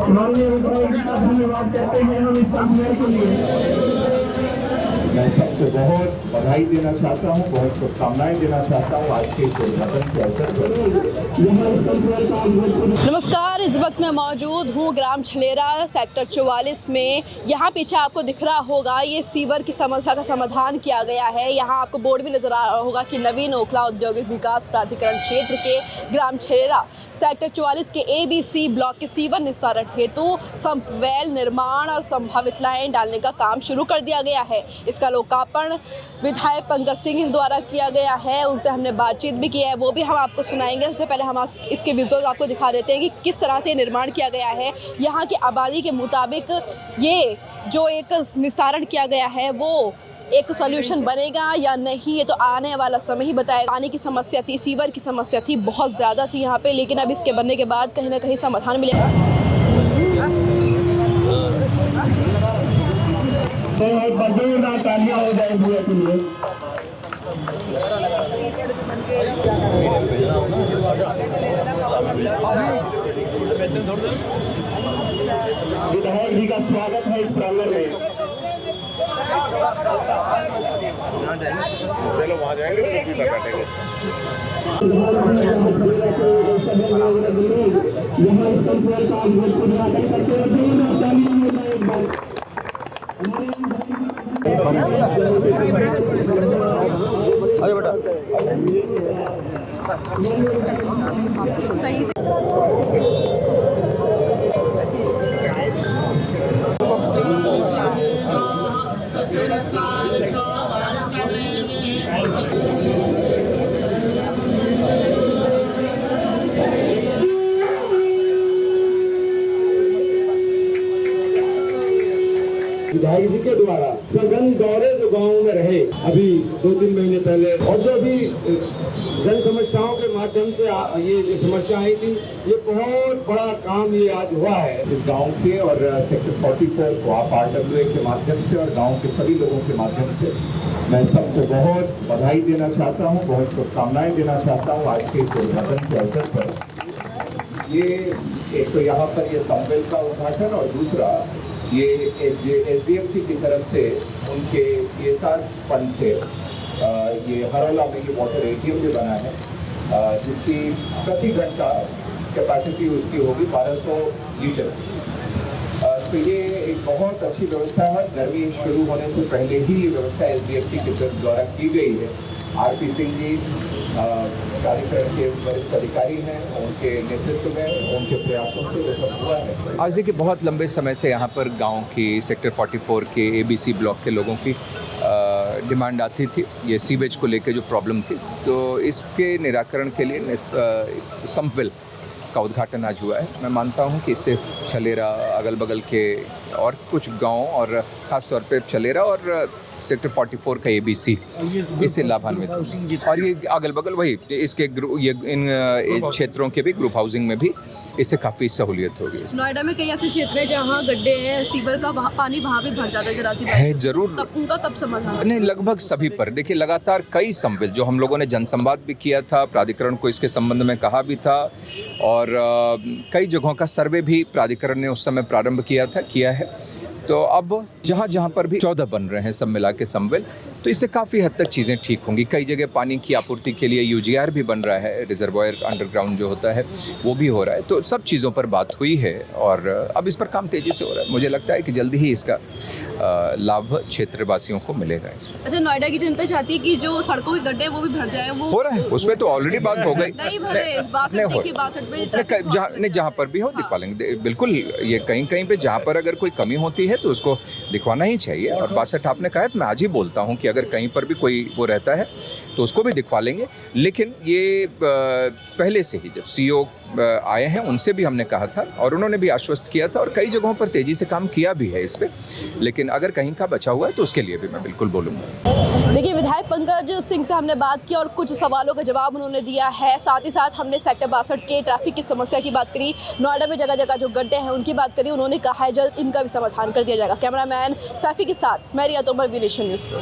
माननीय विधायक का धन्यवाद करते हैं हम इस समय के लिए। मैं सबको बहुत बधाई देना चाहता हूँ, बहुत शुभकामनाएं देना चाहता हूँ आज के इस उद्घाटन के अवसर पर। नमस्कार, इस वक्त मैं मौजूद हूँ ग्राम छलेरा सेक्टर 44 में। यहाँ पीछे आपको दिख रहा होगा ये सीवर की समस्या का समाधान किया गया है। यहाँ आपको बोर्ड भी नजर आ रहा होगा कि नवीन ओखला औद्योगिक विकास प्राधिकरण क्षेत्र के ग्राम छलेरा सेक्टर 44 के ABC ब्लॉक के सीवर निस्तारण हेतु संप वेल निर्माण और संभावित लाइन डालने का काम शुरू कर दिया गया है। इसका लोकार्पण विधायक पंकज सिंह द्वारा किया गया है। उनसे हमने बातचीत भी की है, वो भी हम आपको सुनाएंगे। सबसे पहले हम इसके विजुअल आपको दिखा देते हैं कि किस तरह से निर्माण किया गया है। यहाँ की आबादी के मुताबिक ये जो एक निस्तारण किया गया है वो एक सॉल्यूशन बनेगा या नहीं, ये तो आने वाला समय ही बताएगा। पानी की समस्या थी, सीवर की समस्या थी, बहुत ज़्यादा थी यहाँ पे, लेकिन अब इसके बनने के बाद कहीं ना कहीं समाधान मिलेगा। तो तालियां हो जाएगी के लिए। विधायक जी का स्वागत है इस प्रांगण में। चलो वहाँ जाएंगे तो बैठेंगे। अरे बेटा सही से विधायक जी के द्वारा सघन दौरे जो गाँव में रहे अभी 2-3 महीने पहले, और जो भी जन समस्याओं के माध्यम से ये जो समस्या आई थी, ये बहुत बड़ा काम ये आज हुआ है इस गांव के और सेक्टर 44 को आप RWA के माध्यम से और गांव के सभी लोगों के माध्यम से मैं सबको बहुत बधाई देना चाहता हूं, बहुत शुभकामनाएं देना चाहता हूं आज के इस उद्घाटन के अवसर पर। ये एक तो यहाँ पर ये संवेल का उद्घाटन और दूसरा ये SDMC की तरफ से उनके CSR फंड से ये हरौला में ये वाटर ATM भी बना है, जिसकी प्रति घंटा कैपेसिटी उसकी होगी 1200 लीटर। तो ये एक बहुत अच्छी व्यवस्था है। गर्मी शुरू होने से पहले ही ये व्यवस्था SDMC के द्वारा की गई है। RP सिंह जी प्राधिकरण के वरिष्ठ अधिकारी हैं, उनके नेतृत्व में, उनके प्रयासों से ये सब हुआ है। आज देखिए बहुत लंबे समय से यहाँ पर गांव की सेक्टर 44 के ABC ब्लॉक के लोगों की डिमांड आती थी, ये सीवेज को लेकर जो प्रॉब्लम थी, तो इसके निराकरण के लिए संपवेल का उद्घाटन आज हुआ है। मैं मानता हूँ कि इससे छलेरा, अगल बगल के और कुछ गांव और ख़ास तौर पे छलेरा और सेक्टर 44 का ABC इससे लाभान्वित होगी। और ये अगल बगल वही इसके इन क्षेत्रों के भी ग्रुप हाउसिंग में भी इससे काफ़ी सहूलियत होगी। नोएडा में कई ऐसे क्षेत्र हैं जहाँ गड्ढे हैं, सीवर का पानी वहाँ भी भर जाता है जरा सी है जरूर। तब उनका कब समाधान? नहीं, लगभग सभी पर देखिए लगातार कई संवेल जो हम लोगों ने जनसंवाद भी किया था, प्राधिकरण को इसके संबंध में कहा भी था और कई जगहों का सर्वे भी प्राधिकरण ने उस समय प्रारंभ किया है। तो अब जहाँ पर भी 14 बन रहे हैं सब मिला के संवेल, तो इससे काफ़ी हद तक चीज़ें ठीक होंगी। कई जगह पानी की आपूर्ति के लिए UGR भी बन रहा है, रिजर्वायर अंडरग्राउंड जो होता है वो भी हो रहा है। तो सब चीज़ों पर बात हुई है और अब इस पर काम तेज़ी से हो रहा है। मुझे लगता है कि जल्दी ही इसका लाभ क्षेत्रवासियों को मिलेगा इसमें। अच्छा, नोएडा की जनता चाहती है कि जो सड़कों के गड्ढे वो भी भर जाए। वो हो रहा है, उसमें तो ऑलरेडी बात हो गई। नहीं भर रहे, 62 जहाँ पर भी हो दिखवा लेंगे। बिल्कुल, ये कहीं पे जहाँ पर अगर कोई कमी होती है तो उसको दिखवाना ही चाहिए। और 62 आपने कहा है तो मैं आज ही बोलता हूँ कि अगर कहीं पर भी कोई वो रहता है तो उसको भी दिखवा लेंगे। लेकिन ये पहले से ही जब CO आए हैं उनसे भी हमने कहा था और उन्होंने भी आश्वस्त किया था और कई जगहों पर तेज़ी से काम किया भी है इस पर। लेकिन अगर कहीं का बचा हुआ है तो उसके लिए भी मैं बिल्कुल बोलूँगा। देखिए, विधायक पंकज सिंह से हमने बात की और कुछ सवालों का जवाब उन्होंने दिया है। साथ ही साथ हमने सेक्टर 62 के ट्रैफिक की समस्या की बात करी, नोएडा में जगह जगह जो गड्ढे हैं उनकी बात करी। उन्होंने कहा है जल्द इनका भी समाधान कर दिया जाएगा। कैमरामैन सैफी के साथ मैं रिया तोमर, वी नेशन न्यूज़।